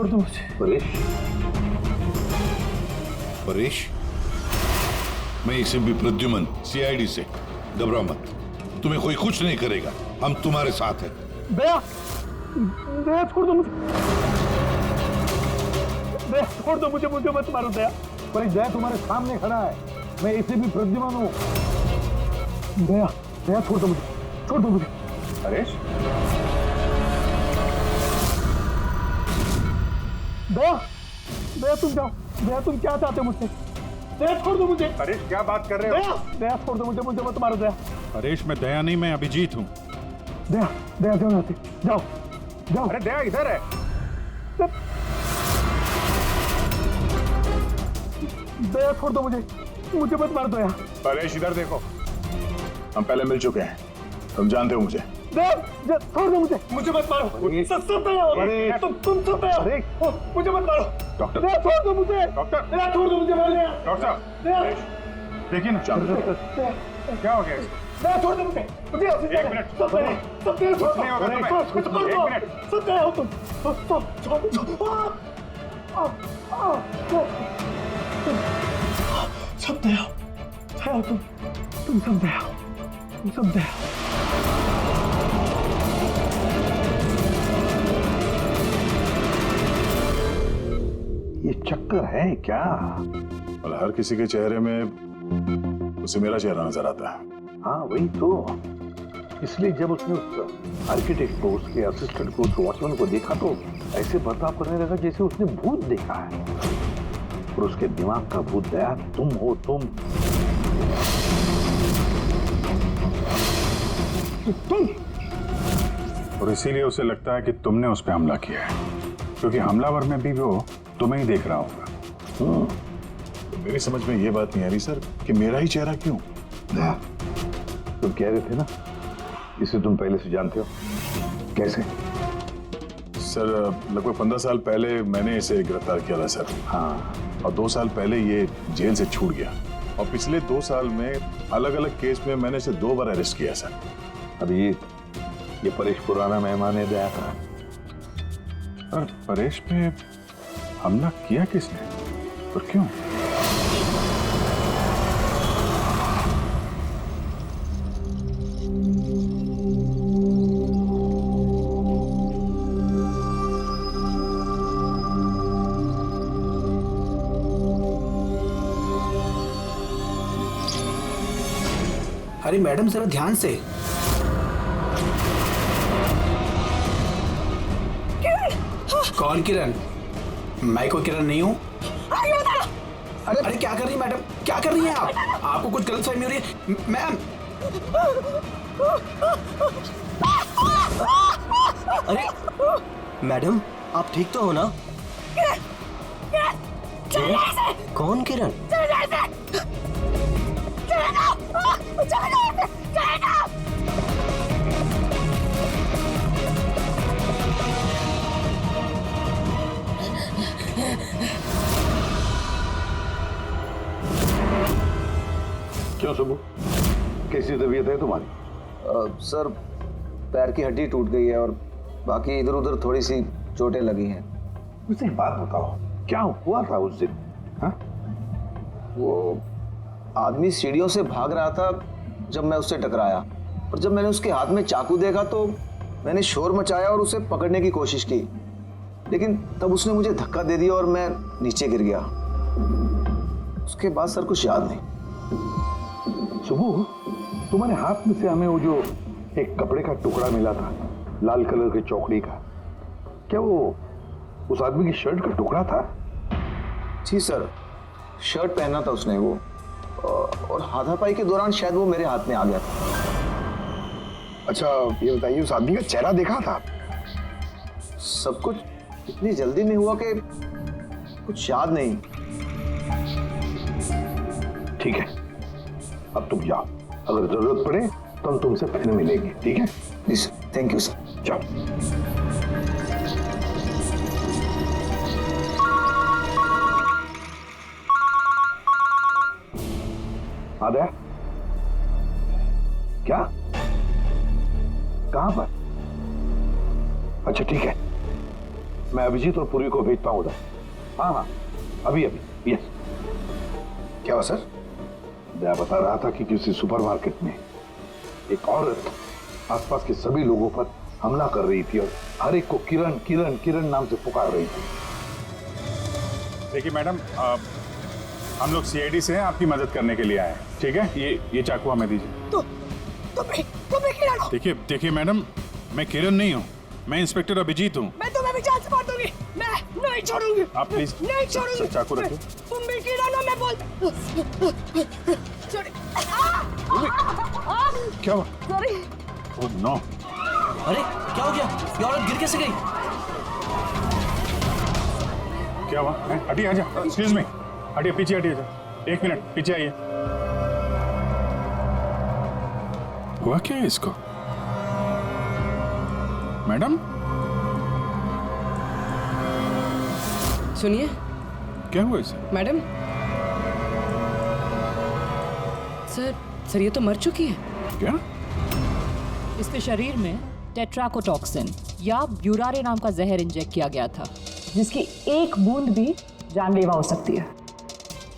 छोड़ दो मुझे। परेश, परेश, मैं इसे भी प्रद्युमन सीआईडी से, घबराओ मत, तुम्हें कोई कुछ नहीं करेगा, हम तुम्हारे साथ हैं। दया, दया छोड़ दो मुझे, दया छोड़ दो मुझे, मुझे मत मारो दया। पर दया तुम्हारे सामने खड़ा है, मैं इसे भी प्रद्युमन हूँ। दया, दया छोड़ दो मुझे, छोड़ दो मुझे। परेश, दया, दया तुम जाओ, दया तुम क्या चाहते हो मुझसे? दया छोड़ दो मुझे। परेश क्या बात कर रहे हो? दया, दया छोड़ दो मुझे, मुझे मत मारो दया। परेश मैं दया नहीं, मैं अभिजीत हूँ। दया, दया जाओ यहाँ से, जाओ, जाओ। अरे दया इधर है। दया छोड़ दो मुझे, मुझे मत मार दो दया। परेश इधर देखो, हम पहले मिल चुके हैं, तुम जानते हो मुझे। दया छोड़ दो मुझे, मुझे मत मारो। सब दया हो, तुम सब दया हो, मुझे मत मारो। डॉक्टर, दया छोड़ दो मुझे, डॉक्टर, दया छोड़ दो मुझे, डॉक्टर साहब, दया, देखिए ना, क्या हो गया? दया छोड़ दो मुझे, मुझे एक मिनट, सब दया, सब दया छोड़ दो। नहीं होगा तुम्हें। कुछ कर दो, एक मिनट। सब दया हो तुम, सब दया हो तुम सब दया हो, तुम सब दया हो। ये चक्कर है क्या? और हर किसी के चेहरे में उसे मेरा चेहरा नजर आता है। हाँ वही तो, इसलिए जब उसने उस आर्किटेक्ट को, उसके असिस्टेंट को, उस वॉचमैन को देखा तो ऐसे बर्ताव करने लगा जैसे उसने भूत देखा है। और उसके दिमाग का भूत दया तुम हो, तुम। और इसीलिए उसे लगता है कि तुमने उस पर हमला किया है, क्योंकि हमलावर में भी वो तुम्हें ही देख रहा होगा। तो मेरी समझ में ये बात नहीं आ रही सर कि मेरा ही चेहरा क्यों? दया, तुम कह रहे थे ना इसे तुम पहले से जानते हो, कैसे? सर लगभग 15 साल पहले मैंने इसे गिरफ्तार किया था सर। हाँ, और 2 साल पहले ये जेल से छूट गया, और पिछले 2 साल में अलग अलग केस में मैंने इसे 2 बार अरेस्ट किया सर। अभिजीत, ये परेश पुराना मेहमान है दया का। और परेश पे हमला किया किसने और क्यों? अरे मैडम जरा ध्यान से। कौन किरण? मैं कोई किरण नहीं हूँ। अरे क्या कर रही है मैडम, क्या कर रही हैं आप? आपको कुछ गलतफहमी हो रही है मैम। अरे मैडम, आप ठीक तो हो ना? कौन किरण? क्यों सुबह, कैसी तबीयत है तुम्हारी? सर पैर की हड्डी टूट गई है और बाकी इधर उधर थोड़ी सी चोटें लगी हैं। मुझे एक बात बताओ, क्या हुआ था उस दिन? हाँ? वो आदमी सीढ़ियों से भाग रहा था जब मैं उससे टकराया, और जब मैंने उसके हाथ में चाकू देखा तो मैंने शोर मचाया और उसे पकड़ने की कोशिश की, लेकिन तब उसने मुझे धक्का दे दिया और मैं नीचे गिर गया। उसके बाद सर कुछ याद नहीं। सुबह, तुम्हारे हाथ में से हमें वो जो एक कपड़े का टुकड़ा मिला था, लाल कलर की चौकड़ी का, क्या वो उस आदमी की शर्ट का टुकड़ा था? जी सर, शर्ट पहना था उसने वो, और हाथापाई के दौरान शायद वो मेरे हाथ में आ गया था। अच्छा ये बताइए, उस आदमी का चेहरा देखा था? सब कुछ इतनी जल्दी में हुआ कि कुछ याद नहीं। ठीक है, अब तुम जाओ, अगर जरूरत पड़े तो हम तुमसे फिर मिलेंगे, ठीक है? जी सर, थैंक यू सर। जाओ। आदया, क्या? कहां पर? अच्छा ठीक है, मैं अभिजीत और पूर्वी को भेजता हूँ उधर। हाँ हाँ, अभी अभी। यस। क्या हुआ सर? मैं बता रहा था कि किसी सुपरमार्केट में एक औरत आसपास के सभी लोगों पर हमला कर रही थी और हर एक को किरण किरण किरण नाम से पुकार रही थी। देखिए मैडम, हम लोग सीआईडी से हैं, आपकी मदद करने के लिए आए हैं, ठीक है? ये चाकू हमें दीजिए। देखिए मैडम, मैं किरण नहीं हूँ, मैं इंस्पेक्टर अभिजीत हूँ। मैं तुम्हें भी जान से मार दूंगी। मैं नहीं छोड़ूंगी। आप प्लीज नहीं छोड़ूंगी। चाकू रखिए। तुम भी कीड़ा ना, मैं बोल। छोड़ी। क्या हुआ? सॉरी। Oh no. अरे क्या हो गया? ये औरत गिर कैसे गई? क्या हुआ? हटिए, आजा। एक्सक्यूज मी, हटिए, पीछे हटिए। 1 मिनट पीछे आइए। हुआ क्या है इसको? मैडम सुनिए क्या हुआ इसे? मैडम। सर ये तो मर चुकी है। क्या? इसके शरीर में टेट्राकोटॉक्सिन या ब्यूरारे नाम का जहर इंजेक्ट किया गया था, जिसकी एक बूंद भी जानलेवा हो सकती है।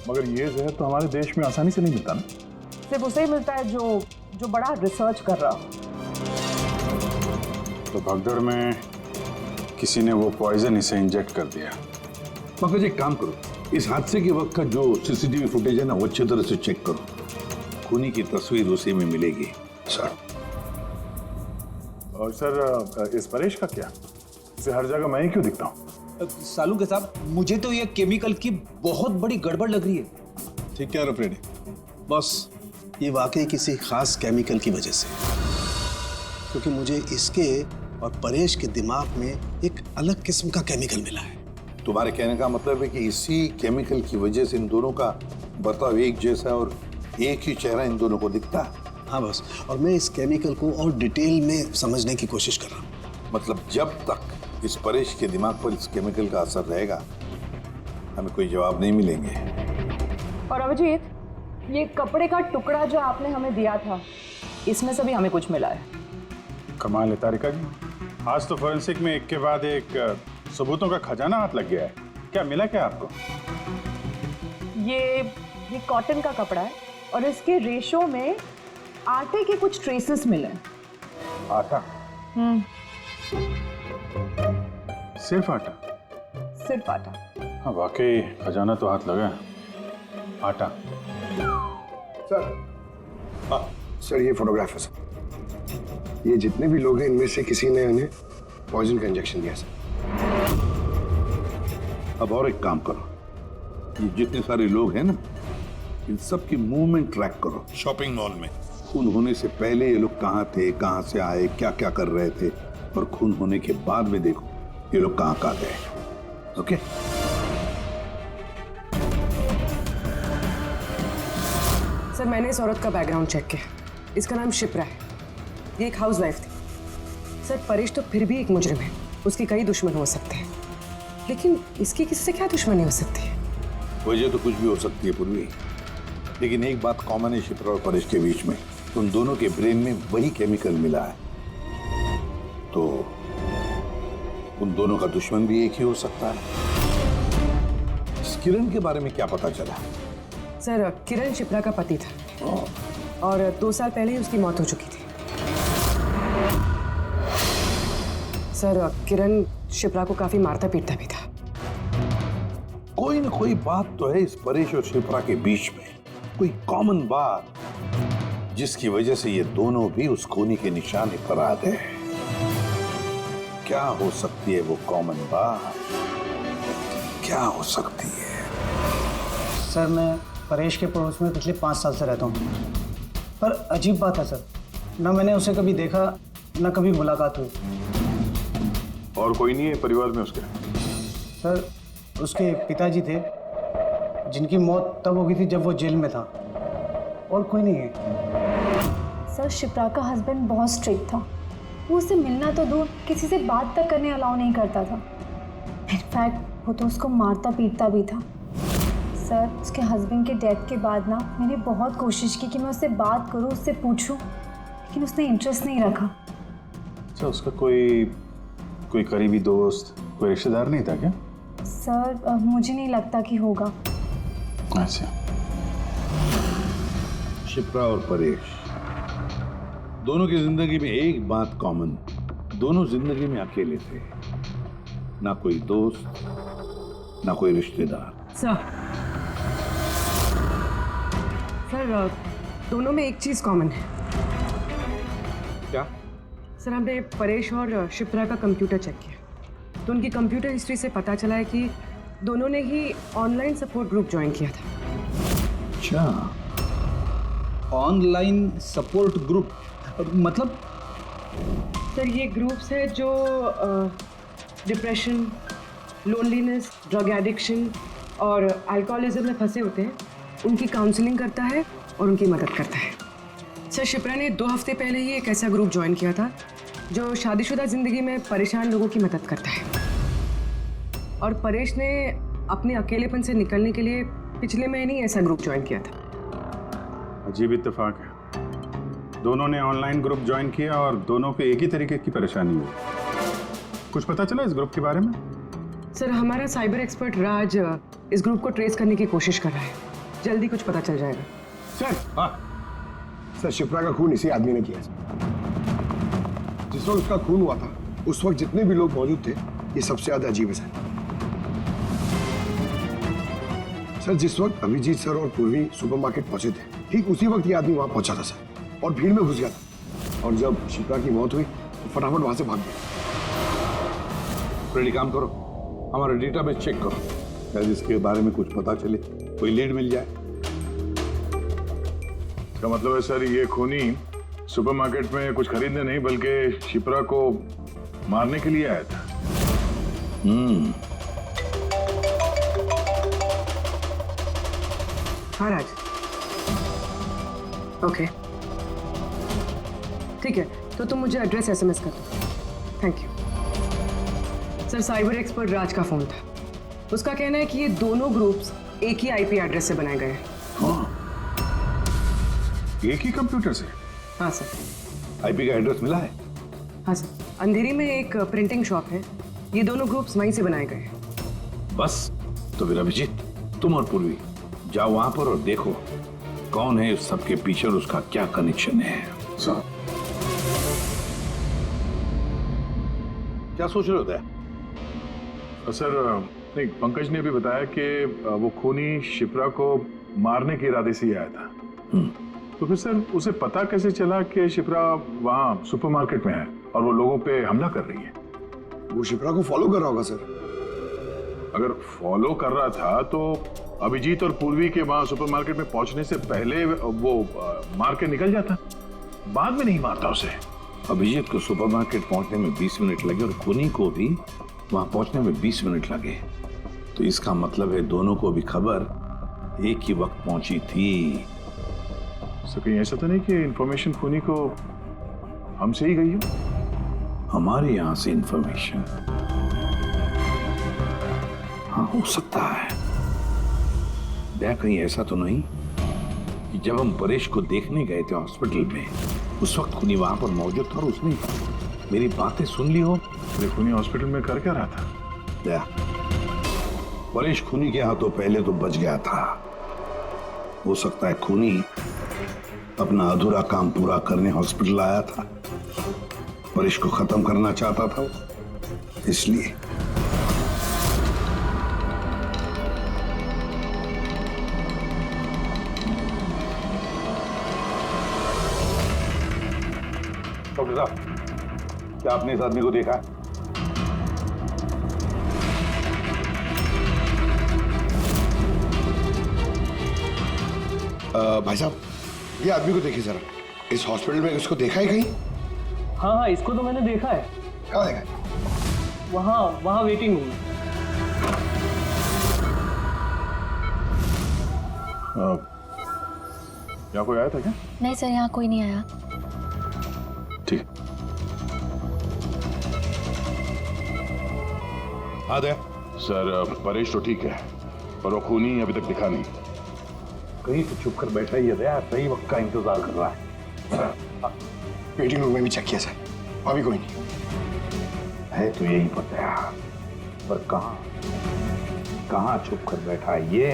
मगर ये जहर तो हमारे देश में आसानी से नहीं मिलता ना। सिर्फ उसे ही मिलता है जो बड़ा रिसर्च कर रहा हो। तो भगदड़ में किसी ने वो पॉइजन इसे इंजेक्ट कर दिया। पंकज एक काम करो, इस हादसे के वक्त का जो सीसीटीवी फुटेज है ना वो अच्छी तरह से चेक करो। खूनी की तस्वीर उसी में मिलेगी। सर। और सर इस परेश का क्या? इसे हर जगह मैं ही क्यों दिखता हूँ? सालू के साहब, मुझे तो ये केमिकल की बहुत बड़ी गड़बड़ लग रही है। ठीक क्या रफ्रेडी? बॉस, ये वाकई किसी खास केमिकल की वजह से, क्योंकि मुझे इसके और परेश के दिमाग में एक अलग किस्म का केमिकल मिला है। तुम्हारे कहने का मतलब है कि इसी केमिकल की वजह से इन दोनों का बर्ताव एक जैसा और एक ही चेहरा इन दोनों को दिखता है। हाँ बॉस, और मैं इस केमिकल को और डिटेल में समझने की कोशिश कर रहा हूँ। मतलब जब तक इस परेश के दिमाग पर इस केमिकल का असर रहेगा हमें कोई जवाब नहीं मिलेंगे। और अभिजीत, ये कपड़े का टुकड़ा जो आपने हमें दिया था, इसमें से भी हमें कुछ मिला है। कमाल है तारिका जी, आज तो फोरेंसिक में एक के बाद एक सबूतों का खजाना हाथ लग गया है। क्या मिला क्या आपको? ये कॉटन का कपड़ा है और इसके रेशों में आटे के कुछ ट्रेसेस मिले। आटा? सिर्फ आटा? सिर्फ आटा। हाँ वाकई खजाना तो हाथ लगा है। आटा। सर ये फोटोग्राफ है सर। ये जितने भी लोग हैं इनमें से किसी ने उन्हें पॉइजन का इंजेक्शन दिया सर। अब और एक काम करो, ये जितने सारे लोग हैं ना, इन सब की मूवमेंट ट्रैक करो। शॉपिंग मॉल में खून होने से पहले ये लोग कहाँ थे, कहाँ से आए, क्या क्या कर रहे थे, और खून होने के बाद में देखो ये लोग कहाँ कहाँ गए। ओके? सर मैंने इस औरत का बैकग्राउंड चेक किया। इसका नाम शिप्रा है। ये एक हाउसवाइफ थी। सर परेश तो फिर भी एक मुजरिम है, उसके कई दुश्मन हो सकते हैं, लेकिन इसकी किससे क्या दुश्मनी हो सकती है? वजह तो कुछ भी हो सकती है पूर्वी, लेकिन एक बात कॉमन है शिप्रा और परेश के बीच में, उन दोनों के ब्रेन में वही केमिकल मिला है। तो उन दोनों का दुश्मन भी एक ही हो सकता है। इस किरण के बारे में क्या पता चला? सर किरण शिप्रा का पति था और 2 साल पहले ही उसकी मौत हो चुकी थी। सर किरण शिप्रा को काफी मारता पीटता भी था। कोई ना कोई बात तो है इस परेश और शिप्रा के बीच में, कोई कॉमन बात जिसकी वजह से ये दोनों भी उस खूनी के निशाने पर आ गए। क्या हो सकती है वो कॉमन बात? क्या हो सकती है? सर मैं परेश के पड़ोस में पिछले 5 साल से रहता हूँ, पर अजीब बात है सर, ना मैंने उसे कभी देखा ना कभी मुलाकात हुई। और कोई नहीं है परिवार में उसके? सर उसके पिताजी थे, जिनकी मौत तब हो गई थी जब वो जेल में था, और कोई नहीं है। सर शिप्रा का हस्बैंड बहुत स्ट्रिक्ट था। वो उससे मिलना तो दूर, किसी से बात तक करने अलाउ नहीं करता था। इनफैक्ट वो तो उसको मारता पीटता भी था। सर उसके हस्बैंड के डेथ के बाद ना मैंने बहुत कोशिश की कि मैं उससे बात करूं, उससे पूछूं, लेकिन उसने इंटरेस्ट नहीं रखा। अच्छा, उसका कोई करीबी दोस्त, कोई रिश्तेदार नहीं था क्या? सर मुझे नहीं लगता कि होगा। अच्छा। शिप्रा और परेश दोनों की जिंदगी में एक बात कॉमन, दोनों जिंदगी में अकेले थे, ना कोई दोस्त ना कोई रिश्तेदार। सर दोनों में एक चीज कॉमन है। क्या? सर हमने परेश और शिप्रा का कंप्यूटर चेक किया तो उनकी कंप्यूटर हिस्ट्री से पता चला है कि दोनों ने ही ऑनलाइन सपोर्ट ग्रुप ज्वाइन किया था। अच्छा, ऑनलाइन सपोर्ट ग्रुप मतलब? सर ये ग्रुप्स है जो डिप्रेशन, लोनलीनेस, ड्रग एडिक्शन और अल्कोहलिज्म में फंसे होते हैं, उनकी काउंसलिंग करता है और उनकी मदद करता है। सर शिप्रा ने 2 हफ्ते पहले ही एक ऐसा ग्रुप ज्वाइन किया था जो शादीशुदा जिंदगी में परेशान लोगों की मदद करता है। और परेश ने अपने अकेलेपन से निकलने के लिए पिछले महीने ही ऐसा ग्रुप ज्वाइन किया था। अजीब इत्तेफाक है, दोनों ने ऑनलाइन ग्रुप ज्वाइन किया और दोनों पे एक ही तरीके की परेशानी हुई। कुछ पता चला इस ग्रुप के बारे में? सर हमारा साइबर एक्सपर्ट राज इस ग्रुप को ट्रेस करने की कोशिश कर रहा है, जल्दी कुछ पता चल जाएगा। सर सर शिप्रा का खून इसी आदमी ने किया। जिस वक्त उसका खून हुआ था उस वक्त जितने भी लोग मौजूद थे ये सबसे ज्यादा अजीब है सर। जिस वक्त अभिजीत सर और पूर्वी सुपरमार्केट पहुंचे थे ठीक उसी वक्त ये आदमी वहां पहुंचा था सर, और भीड़ में घुस गया था, और जब शिप्रा की मौत हुई तो फटाफट वहां से भाग गया। फ्रेडी काम करो, हमारा डेटाबेस चेक करो, शायद इसके बारे में कुछ पता चले, कोई लीड मिल जाए। इसका मतलब है सर ये खूनी सुपरमार्केट में कुछ खरीदने नहीं बल्कि शिप्रा को मारने के लिए आया था। हाँ राज, ओके ठीक है, तो तुम मुझे एड्रेस एसएमएस कर दो। Thank you sir. Cyber expert Raj का फोन था, उसका कहना है कि ये दोनों ग्रुप्स एक ही आईपी एड्रेस से बनाए गए हैं। एक ही कंप्यूटर से? हाँ सर। आईपी का एड्रेस मिला है? हाँ सर, अंधेरी में एक प्रिंटिंग शॉप है, ये दोनों ग्रुप्स वहीं से बनाए गए हैं। बस तो फिर अभिजीत तुम और पूर्वी जाओ वहां पर और देखो कौन है इस सबके पीछे और उसका क्या कनेक्शन है। सर क्या सोच रहे होते हैं? सर नहीं, पंकज ने भी बताया कि वो खूनी शिप्रा को मारने के इरादे से ही आया था। तो फिर सर उसे पता कैसे चला कि शिप्रा वहाँ सुपरमार्केट में है और वो लोगों पे हमला कर रही है? वो शिप्रा को फॉलो कर रहा होगा सर। अगर फॉलो कर रहा था तो अभिजीत और पूर्वी के वहाँ सुपरमार्केट में पहुंचने से पहले वो मार के निकल जाता, बाद में नहीं मारता उसे। अभिजीत को सुपरमार्केट पहुंचने में 20 मिनट लगे और खूनी को भी वहां पहुंचने में 20 मिनट लगे, तो इसका मतलब है दोनों को भी खबर एक ही वक्त पहुंची थी। सर कहीं ऐसा तो नहीं कि इंफॉर्मेशन खूनी को हमसे ही गई हो? हमारे यहां से इंफॉर्मेशन? हाँ हो सकता है। क्या कहीं ऐसा तो नहीं कि जब हम परेश को देखने गए थे हॉस्पिटल में उस वक्त खूनी वहां पर मौजूद था और उसने मेरी बातें सुन ली हो? खूनी हॉस्पिटल में कर क्या रहा था? क्या परेश खूनी के हाथों पहले तो बच गया था, हो सकता है खूनी अपना अधूरा काम पूरा करने हॉस्पिटल आया था, परेश को खत्म करना चाहता था इसलिए। डॉक्टर साहब, क्या आपने इस आदमी को देखा? भाई साहब ये आदमी को देखिए जरा, इस हॉस्पिटल में इसको देखा है कहीं? हाँ हाँ, इसको तो मैंने देखा है। कहाँ देखा है? वहाँ वेटिंग रूम में। यहाँ कोई आया था क्या? नहीं सर, यहाँ कोई नहीं आया। ठीक। हाँ दे सर परेश तो ठीक है पर वो खूनी अभी तक दिखा नहीं। कहीं तो चुप कर बैठा ही है, सही वक्त का इंतजार कर रहा है। वेटिंग रूम में भी चेक किया सर, अभी कोई नहीं है तो यही पता है। पर कहां कहां छुप कर बैठा है ये?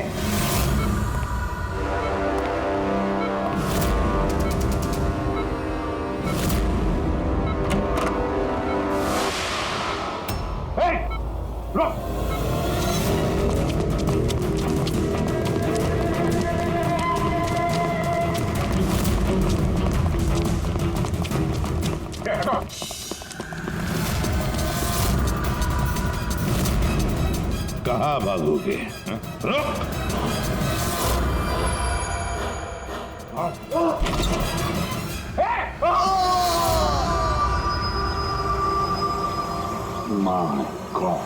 कहाँ भागोगे? हाँ? रुक! My God.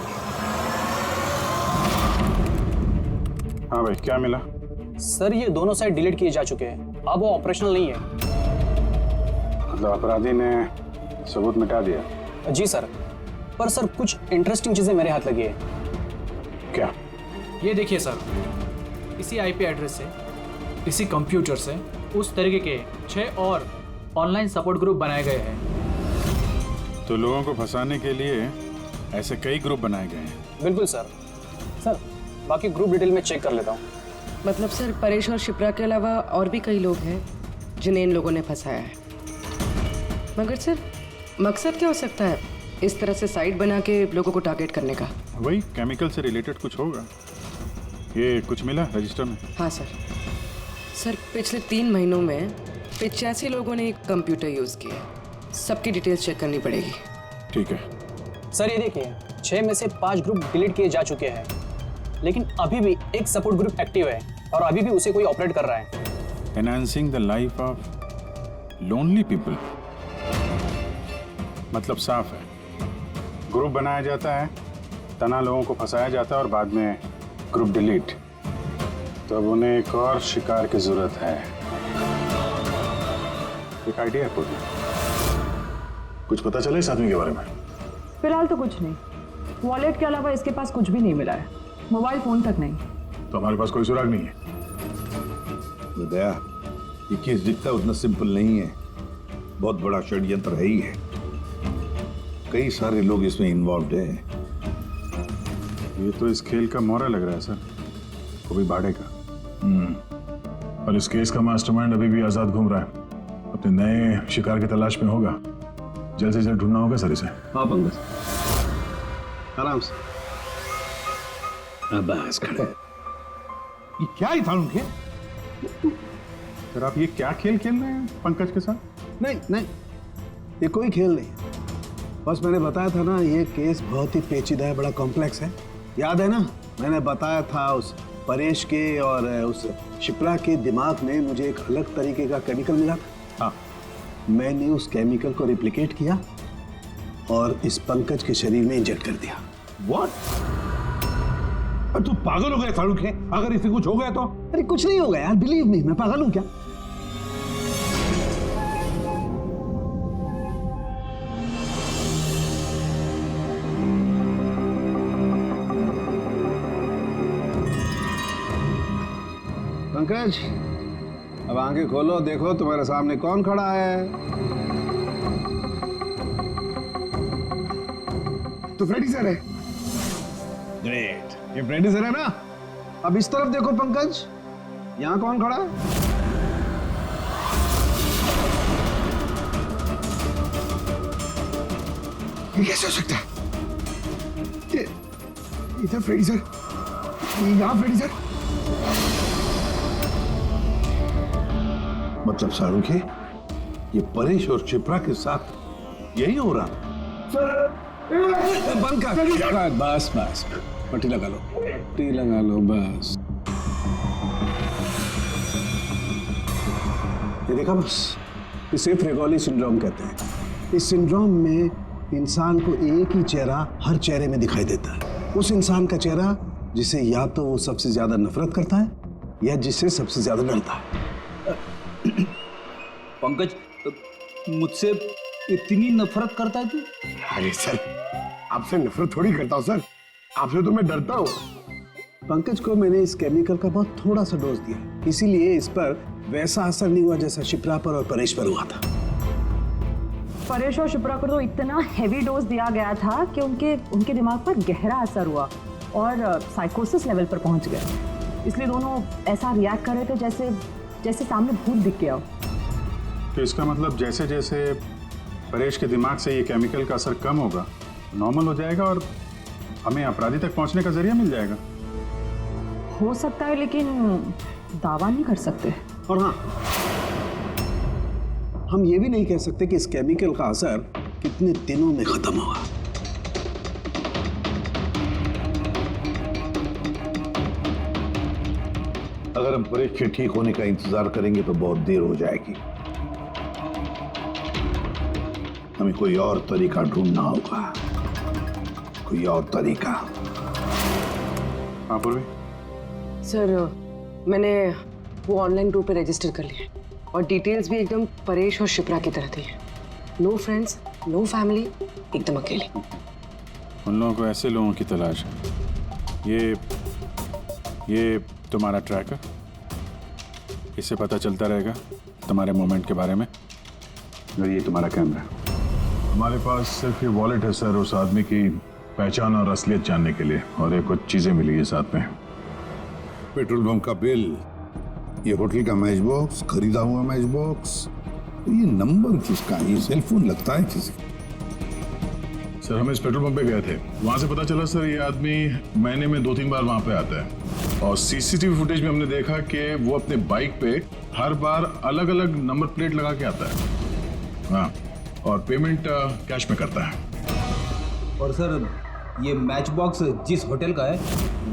हाँ भाई, क्या मिला? सर ये दोनों साइड डिलीट किए जा चुके हैं, अब वो ऑपरेशनल नहीं है। मतलब अपराधी ने सबूत मिटा दिया? जी सर, पर सर कुछ इंटरेस्टिंग चीजें मेरे हाथ लगी है। क्या? ये देखिए सर, इसी आईपी एड्रेस से, इसी कंप्यूटर से उस तरीके के 6 और ऑनलाइन सपोर्ट ग्रुप बनाए गए हैं। तो लोगों को फंसाने के लिए ऐसे कई ग्रुप बनाए गए हैं? बिल्कुल सर। सर बाकी ग्रुप डिटेल में चेक कर लेता हूँ। मतलब सर परेश और शिप्रा के अलावा और भी कई लोग हैं जिन्हें इन लोगों ने फंसाया है। मगर सर मकसद क्या हो सकता है इस तरह से साइट बना के लोगों को टारगेट करने का? वही केमिकल से रिलेटेड कुछ होगा। ये कुछ मिला रजिस्टर में? हाँ सर। सर पिछले 3 महीनों में 85 लोगों ने कंप्यूटर यूज़ किया। सबकी डिटेल्स चेक करनी पड़ेगी। ठीक है सर ये देखिए, 6 में से 5 ग्रुप डिलीट किए जा चुके हैं, लेकिन अभी भी एक सपोर्ट ग्रुप एक्टिव है और अभी भी उसे कोई ऑपरेट कर रहा है। Enhancing the life of lonely people. मतलब साफ है, ग्रुप बनाया जाता है, तना लोगों को फंसाया जाता है और बाद में ग्रुप डिलीट। तो अब उन्हें एक और शिकार की जरूरत है। एक आइडिया है पूरी। कुछ पता चला इस आदमी के बारे में? फिलहाल तो कुछ नहीं। वॉलेट के अलावा इसके पास कुछ भी नहीं मिला है, मोबाइल फोन तक नहीं। तो हमारे पास कोई सुराग नहीं है। दया, ये केस दिखता उतना सिंपल नहीं है, बहुत बड़ा षड्यंत्र है ही है। कई सारे लोग इसमें इन्वॉल्व हैं। ये तो इस खेल का मोहरा लग रहा है सर, वो भी भाड़े का। और इस केस का मास्टरमाइंड अभी भी आजाद घूम रहा है, अपने नए शिकार की तलाश में होगा। जल्द से जल्द ढूंढना होगा सर इसे। हाँ पंकज, आराम से। बस खड़े। ये क्या ही था उनके? सर आप ये क्या खेल खेल रहे हैं पंकज के साथ? नहीं नहीं, ये कोई खेल नहीं। बस मैंने बताया था ना, ये केस बहुत ही पेचीदा है, बड़ा कॉम्प्लेक्स है। याद है ना, मैंने बताया था उस परेश के और उस शिप्रा के दिमाग में मुझे एक अलग तरीके का केमिकल मिला था। हाँ, मैंने उस केमिकल को रिप्लिकेट किया और इस पंकज के शरीर में इंजेक्ट कर दिया। What? तू पागल हो गया फारूक है? अगर इसे कुछ हो गया तो? अरे कुछ नहीं होगा यार, बिलीव मी, मैं पागल हूं क्या? पंकज, अब आंखें खोलो, देखो तुम्हारे सामने कौन खड़ा है। तो फ्रेडी सर है। ग्रेट, ये फ्रेडी सर है ना। अब इस तरफ देखो पंकज, यहाँ कौन खड़ा है? ये कैसे हो सकता है? ये इधर फ्रेडी सर, यहाँ फ्रेडी सर। मतलब शाहरुख है, ये परेश और शिप्रा के साथ यही हो रहा? बंद कर। बस बस, पट्टी लगा लो, पट्टी लगा लो, बस। ये देखा बस, इसे फ्रेगोली सिंड्रोम कहते हैं। इस सिंड्रोम में इंसान को एक ही चेहरा हर चेहरे में दिखाई देता है। उस इंसान का चेहरा जिसे या तो वो सबसे ज्यादा नफरत करता है या जिससे सबसे ज्यादा डरता है। पंकज, मुझसे इतनी नफरत करता है तू? अरे सर, आपसे नफरत थोड़ी करता हूँ सर, आपसे तो मैं डरता हूँ। पंकज को मैंने इस केमिकल का बहुत थोड़ा सा डोज दिया, इसीलिए इस पर वैसा असर नहीं हुआ जैसा शिप्रा पर और परेश पर हुआ था। परेश और शिप्रा को तो इतना हैवी डोज दिया गया था कि उनके दिमाग पर गहरा असर हुआ और साइकोसिस लेवल पर पहुंच गए। इसलिए दोनों ऐसा रिएक्ट कर रहे थे जैसे सामने भूत दिख गया हो। तो इसका मतलब जैसे जैसे परेश के दिमाग से ये केमिकल का असर कम होगा, नॉर्मल हो जाएगा और हमें अपराधी तक पहुंचने का जरिया मिल जाएगा। हो सकता है, लेकिन दावा नहीं कर सकते। और हाँ, हम ये भी नहीं कह सकते कि इस केमिकल का असर कितने दिनों में खत्म होगा। अगर हम परेश के ठीक होने का इंतजार करेंगे तो बहुत देर हो जाएगी। हमें कोई और तरीका ढूंढना होगा, कोई और तरीका। हाँ पूर्वी। सर मैंने वो ऑनलाइन ग्रुप पे रजिस्टर कर लिया है और डिटेल्स भी एकदम परेश और शिप्रा की तरह थी। नो फ्रेंड्स, नो फैमिली, एकदम अकेले। उन लोगों को ऐसे लोगों की तलाश है। ये तुम्हारा ट्रैकर, इससे पता चलता रहेगा तुम्हारे मूवमेंट के बारे में। और ये तुम्हारा कैमरा। हमारे पास सिर्फ ये वॉलेट है सर, उस आदमी की पहचान और असलियत जानने के लिए, और ये कुछ चीजें मिली है साथ में। पेट्रोल पंप का बिल, ये होटल का मैच बॉक्स, खरीदा हुआ मैच बॉक्स, तो ये नंबर किसका है? ये सेलफोन लगता है किसी? सर हम इस पेट्रोल पंप पे गए थे, वहां से पता चला सर ये आदमी महीने में 2-3 बार वहां पे आता है और सीसीटीवी फुटेज में हमने देखा कि वो अपने बाइक पे हर बार अलग अलग नंबर प्लेट लगा के आता है। हाँ, और पेमेंट कैश में करता है। और सर ये मैच बॉक्स जिस होटल का है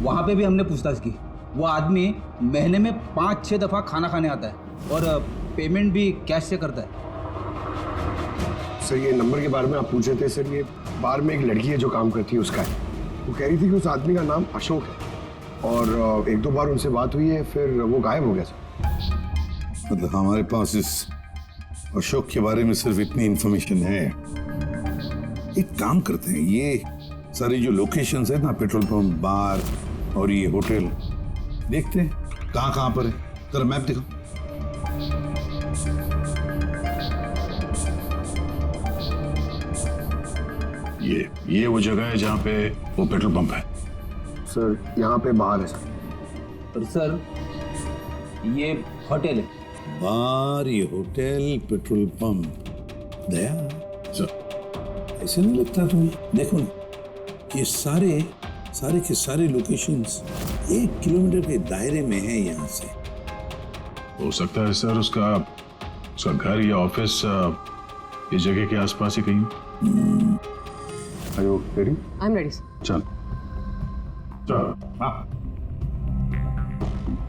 वहाँ पे भी हमने पूछताछ की। वो आदमी महीने में 5-6 दफ़ा खाना खाने आता है और पेमेंट भी कैश से करता है। सर ये नंबर के बारे में आप पूछ रहे थे सर, ये बार में एक लड़की है जो काम करती है, उसका है। वो कह रही थी कि उस आदमी का नाम अशोक है और 1-2 बार उनसे बात हुई है, फिर वो गायब हो गया सर। मतलब हमारे पास इस अशोक के बारे में सिर्फ इतनी इंफॉर्मेशन है। एक काम करते हैं, ये सारी जो लोकेशंस है ना, पेट्रोल पंप, बार और ये होटल, देखते हैं कहाँ पर है। जरा मैप दिखाओ। ये वो जगह है जहाँ पे वो पेट्रोल पंप है। सर यहाँ पे बाहर है सर। और सर ये होटल है। बार, ये होटल, पेट्रोल पंप। दया सर ऐसे नहीं लगता तुम्हें? देखो ना, ये सारे के सारे लोकेशंस 1 किलोमीटर के दायरे में है यहाँ से। हो सकता है सर उसका घर या ऑफिस इस जगह के आसपास ही कहीं। Are you ready? I'm ready. चल चल। हाँ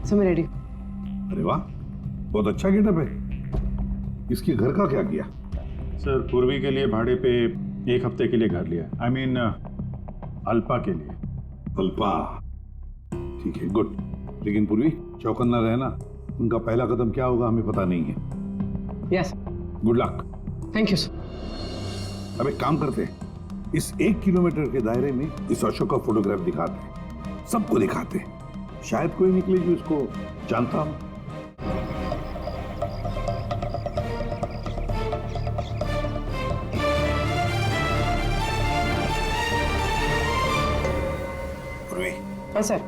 सर मैं रेडी। अरे वाह, बहुत अच्छा गेटअप है। इसके घर का क्या किया? सर पूर्वी के लिए भाड़े पे 1 हफ्ते के लिए घर लिया। I mean अल्पा के लिए। अल्पा, ठीक है, गुड। लेकिन पूर्वी चौकन्ना रहना, उनका पहला कदम क्या होगा हमें पता नहीं है। Yes. Good luck. Thank you sir. अब एक काम करते हैं, इस 1 किलोमीटर के दायरे में इस अशोक का फोटोग्राफ दिखाते हैं, सबको दिखाते हैं, शायद कोई निकले जो इसको जानता हो। पूर्वी, हाँ सर।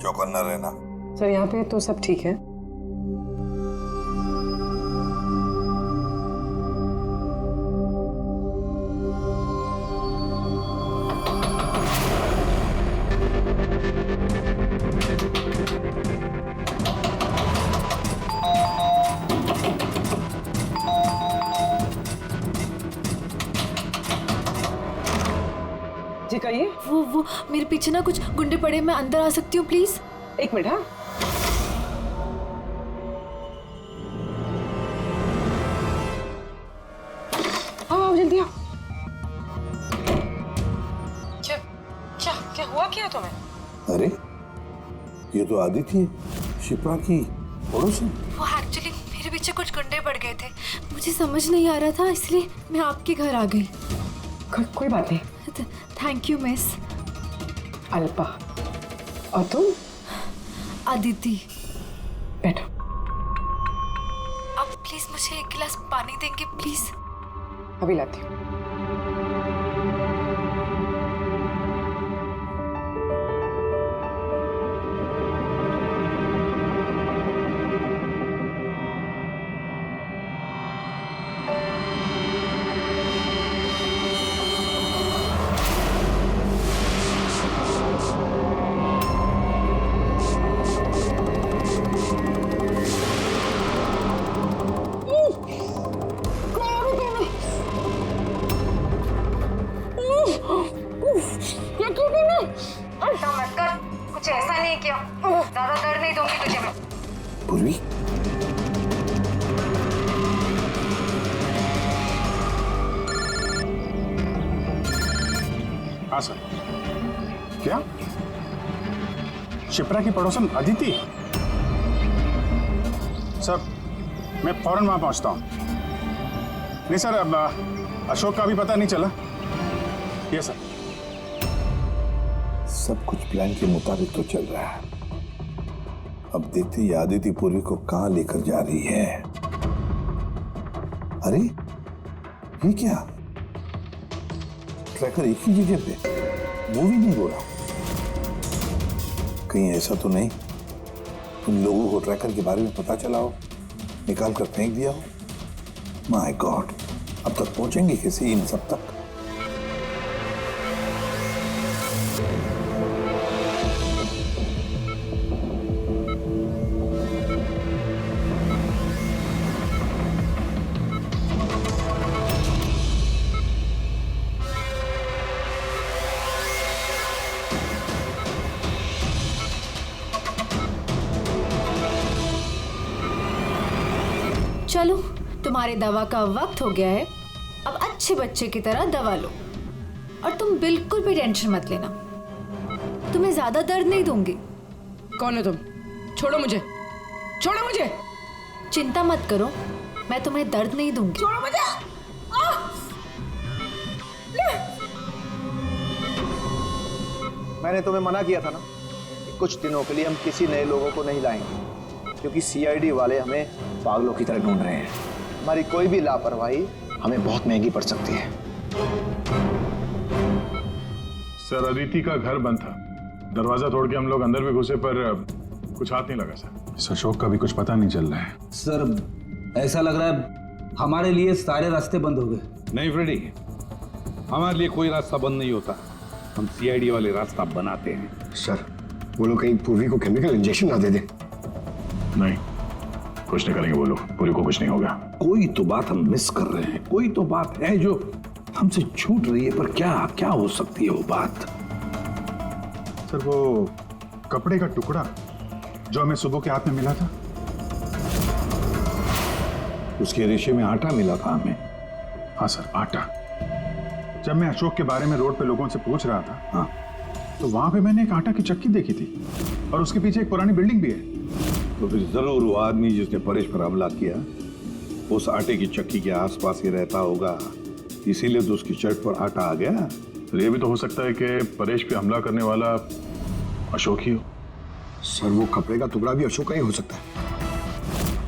चौकन्ना रहना। सर यहाँ पे तो सब ठीक है। जी कहिए। वो मेरे पीछे ना कुछ गुंडे पड़े, मैं अंदर आ सकती हूँ प्लीज? 1 मिनट। हाँ आओ जल्दी आओ। क्या क्या क्या हुआ क्या तुम्हें? अरे ये तो आदित्य है, शिप्रा की पड़ोसी। वो एक्चुअली मेरे पीछे कुछ गुंडे पड़ गए थे, मुझे समझ नहीं आ रहा था, इसलिए मैं आपके घर आ गई। कोई बात नहीं। Thank you miss. अल्पा और तुम? अदिति। बैठो। आप प्लीज मुझे 1 गिलास पानी देंगे प्लीज? अभी लाती हूँ। कुछ ऐसा नहीं किया, ज्यादा दर्द नहीं दूंगी तुझे मैं। पूर्वी, हाँ सर। क्या शिप्रा की पड़ोसन अदिति? सर मैं फौरन वहां पहुंचता हूं। नहीं सर, अब अशोक का भी पता नहीं चला। ये सर। सब कुछ प्लान के मुताबिक तो चल रहा है। अब देखते ही आदिति पूर्वी को कहां लेकर जा रही है। अरे ये क्या, ट्रैकर एक ही जगह पे मूवी नहीं हो रहा। कहीं ऐसा तो नहीं उन लोगों को ट्रैकर के बारे में पता चला हो, निकाल कर फेंक दिया हो। माय गॉड, अब तक पहुंचेंगे कैसे इन सब तक? चलो, तुम्हारे दवा का वक्त हो गया है। अब अच्छे बच्चे की तरह दवा लो और तुम बिल्कुल भी टेंशन मत लेना। तुम्हें ज्यादा दर्द नहीं दूंगी। कौन हो तुम? छोड़ो मुझे, छोड़ो मुझे। चिंता मत करो, मैं तुम्हें दर्द नहीं दूंगी। छोड़ो मुझे। मैंने तुम्हें मना किया था ना कि कुछ दिनों के लिए हम किसी नए लोगों को नहीं लाएंगे, क्योंकि सीआईडी वाले हमें पागलों की तरह ढूंढ रहे हैं। हमारी कोई भी लापरवाही हमें बहुत महंगी पड़ सकती है। सर अदिति का घर बंद था, दरवाजा तोड़ के हम लोग अंदर भी घुसे पर कुछ हाथ नहीं लगा सर। इस अशोक का भी कुछ पता नहीं चल रहा है। सर ऐसा लग रहा है हमारे लिए सारे रास्ते बंद हो गए। नहीं फ्रेडी, हमारे लिए कोई रास्ता बंद नहीं होता, हम सीआईडी वाले रास्ता बनाते हैं। सर वो लोग कहीं पूर्वी को केमिकल इंजेक्शन ना दे दें। नहीं, कुछ नहीं करेंगे वो लोग, पूरी को कुछ नहीं होगा। कोई तो बात हम मिस कर रहे हैं, कोई तो बात है जो हमसे छूट रही है, पर क्या क्या हो सकती है वो बात? सर वो कपड़े का टुकड़ा जो हमें सुबह के हाथ में मिला था, उसके रेशे में आटा मिला था हमें। हाँ सर, आटा। जब मैं अशोक के बारे में रोड पे लोगों से पूछ रहा था, हाँ, तो वहां पे मैंने एक आटा की चक्की देखी थी और उसके पीछे एक पुरानी बिल्डिंग भी है। तो फिर जरूर वो आदमी जिसने परेश पर हमला किया उस आटे की चक्की के आसपास ही रहता होगा, इसीलिए तो उसकी शर्ट पर आटा आ गया। तो ये भी तो हो सकता है कि परेश पे हमला करने वाला अशोक ही हो। सर वो कपड़े का टुकड़ा भी अशोक का ही हो सकता है।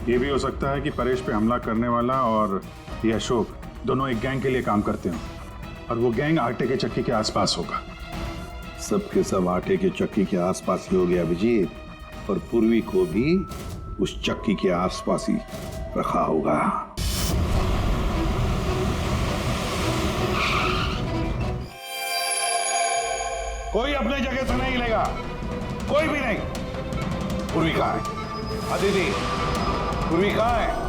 ये भी हो सकता है कि परेश पे हमला करने वाला और ये अशोक दोनों एक गैंग के लिए काम करते हो और वो गैंग आटे के चक्की के आसपास होगा। सबके सब आटे के चक्की के आसपास ही हो गया अभिजीत, और पूर्वी को भी उस चक्की के आसपास ही रखा होगा। कोई अपने जगह से नहीं हिलेगा, कोई भी नहीं। पूर्वी कहाँ है? अदिति, पूर्वी कहाँ है?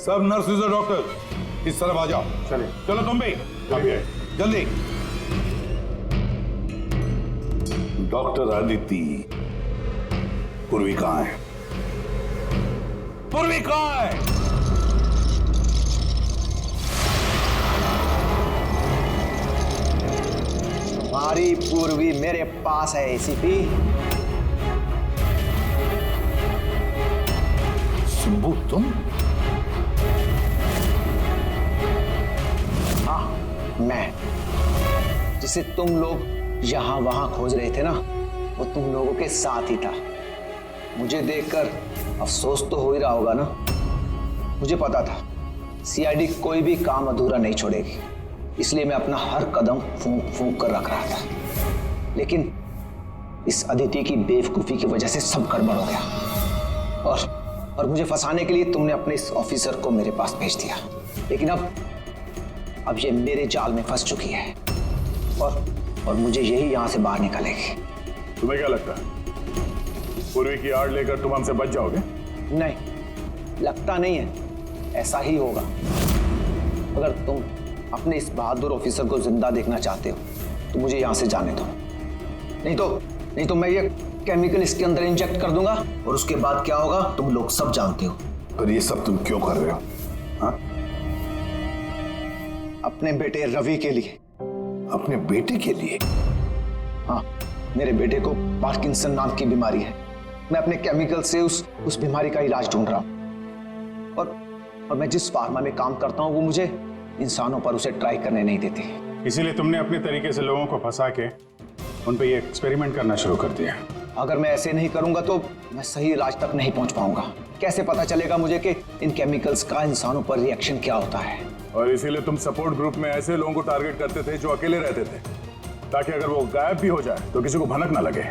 सब नर्सेज और डॉक्टर इस तरफ आ जाओ। चलिए। चलो तुम भी जल्दी। डॉक्टर अदिति, पूर्वी कहाँ है? पूर्वी कहाँ है? हमारी पूर्वी मेरे पास है एसीपी। सुंबू तुम? हाँ, मैं, जिसे तुम लोग यहां वहां खोज रहे थे ना, वो तुम लोगों के साथ ही था। मुझे देखकर अफसोस तो हो ही रहा होगा ना। मुझे पता था सीआईडी कोई भी काम अधूरा नहीं छोड़ेगी, इसलिए मैं अपना हर कदम फूंक फूंक कर रख रहा था। लेकिन इस अदिति की बेवकूफी की वजह से सब गड़बड़ हो गया और मुझे फंसाने के लिए तुमने अपने इस ऑफिसर को मेरे पास भेज दिया। लेकिन अब ये मेरे जाल में फंस चुकी है और मुझे यही यहां से बाहर निकालेगी। तुम्हें क्या लगता है पूर्वी की आड़ लेकर तुम हमसे बच जाओगे? नहीं, लगता नहीं है, ऐसा ही होगा। अगर तुम अपने इस बहादुर ऑफिसर को जिंदा देखना चाहते हो तो मुझे यहां से जाने दो, नहीं तो मैं ये केमिकल इसके अंदर इंजेक्ट कर दूंगा और उसके बाद क्या होगा तुम लोग सब जानते हो। और ये सब तुम क्यों कर रहे हो? हाँ? अपने बेटे रवि के लिए। अपने बेटे के लिए? हाँ, मेरे बेटे को पार्किंसन नाम की बीमारी है। मैं अपने केमिकल से उस बीमारी का इलाज ढूंढ रहा हूं और मैं जिस फार्मा में काम करता हूं वो मुझे इंसानों पर उसे ट्राई करने नहीं देती। इसीलिए तुमने अपने तरीके से लोगों को फंसा के उन पे ये एक्सपेरिमेंट करना शुरू कर दिया। अगर मैं ऐसे नहीं करूंगा तो मैं सही इलाज तक नहीं पहुंच पाऊंगा। कैसे पता चलेगा मुझे कि इन केमिकल्स का इंसानों पर रिएक्शन क्या होता है? और इसीलिए तुम सपोर्ट ग्रुप में ऐसे लोगों को टारगेट करते थे जो अकेले रहते थे, ताकि अगर वो गायब भी हो जाए तो किसी को भनक ना लगे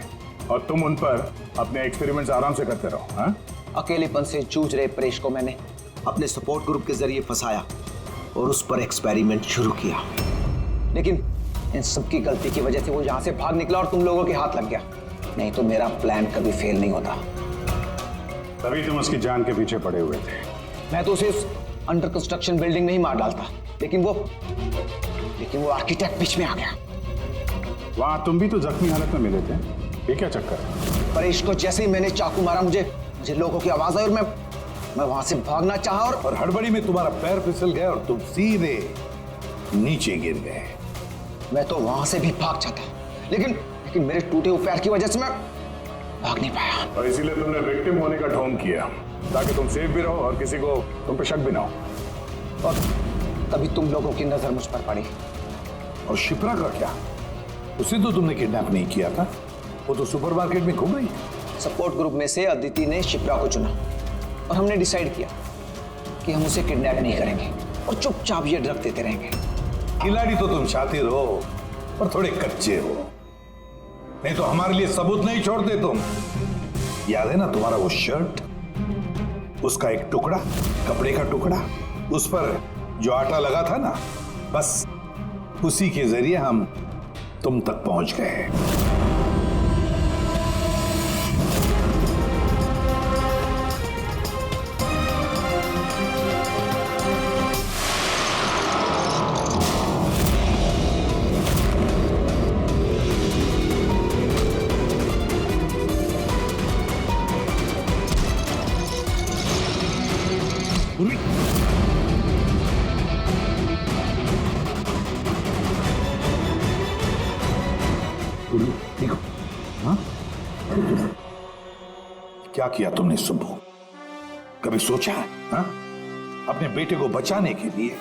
और तुम उन पर अपने एक्सपेरिमेंट्स आराम से करते रहो। हाँ? अकेलेपन से जूझ रहे परेश को मैंने अपने सपोर्ट ग्रुप के जरिए फंसाया और उस पर एक्सपेरिमेंट शुरू किया। लेकिन इन सबकी गलती की वजह से वो यहां से भाग निकला और तुम लोगों के हाथ लग गया। नहीं तो मेरा प्लान कभी फेल नहीं होता। तभी तुम उसकी जान के पीछे पड़े हुए थे। मैं तो उसे उस अंडर कंस्ट्रक्शन बिल्डिंग में ही मार डालता, लेकिन वो आर्किटेक्ट बीच में आ गया। वहां तुम भी तो जख्मी हालत में मिले थे, ये क्या चक्कर है? परेश को जैसे ही मैंने चाकू मारा मुझे लोगों की आवाज आई और मैं वहां से भागना चाहा और हड़बड़ी में तुम्हारा पैर फिसल गया और तुम सीधे नीचे गिर गए। मैं तो वहां से भी भाग जाता, लेकिन मेरे टूटे हुए पैर की वजह से मैं भाग नहीं पाया। और इसीलिए तुमने विक्टिम होने का ढोंग किया ताकि तुम सेफ भी रहो और किसी को तुम पे शक भी ना हो। और तभी तुम लोगों की नजर मुझ पर पड़ी। और शिप्रा का क्या? उसे तो तुमने किडनैप नहीं किया था, वो तो सुपरमार्केट में घूम रही थी। सपोर्ट ग्रुप में से अदिति ने शिप्रा को चुना और हमने डिसाइड किया कि हम उसे किडनैप नहीं करेंगे और चुपचाप ये ड्रग देते रहेंगे। खिलाड़ी तो तुम शातिर हो पर थोड़े कच्चे हो, नहीं तो हमारे लिए सबूत नहीं छोड़ते तुम। याद है ना तुम्हारा वो शर्ट, उसका एक टुकड़ा, कपड़े का टुकड़ा, उस पर जो आटा लगा था ना, बस उसी के जरिए हम तुम तक पहुंच गए। देखो, हाँ? क्या किया तुमने सुब्बू? कभी सोचा है? हाँ? अपने बेटे को बचाने के लिए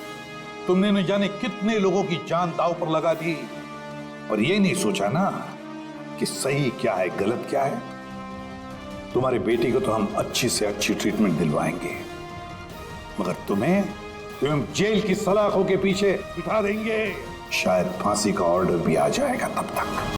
तुमने न जाने कितने लोगों की जान दांव पर लगा दी और ये नहीं सोचा ना कि सही क्या है गलत क्या है। तुम्हारे बेटे को तो हम अच्छी से अच्छी ट्रीटमेंट दिलवाएंगे, मगर तुम्हें जेल की सलाखों के पीछे बिठा देंगे। शायद फांसी का ऑर्डर भी आ जाएगा तब तक।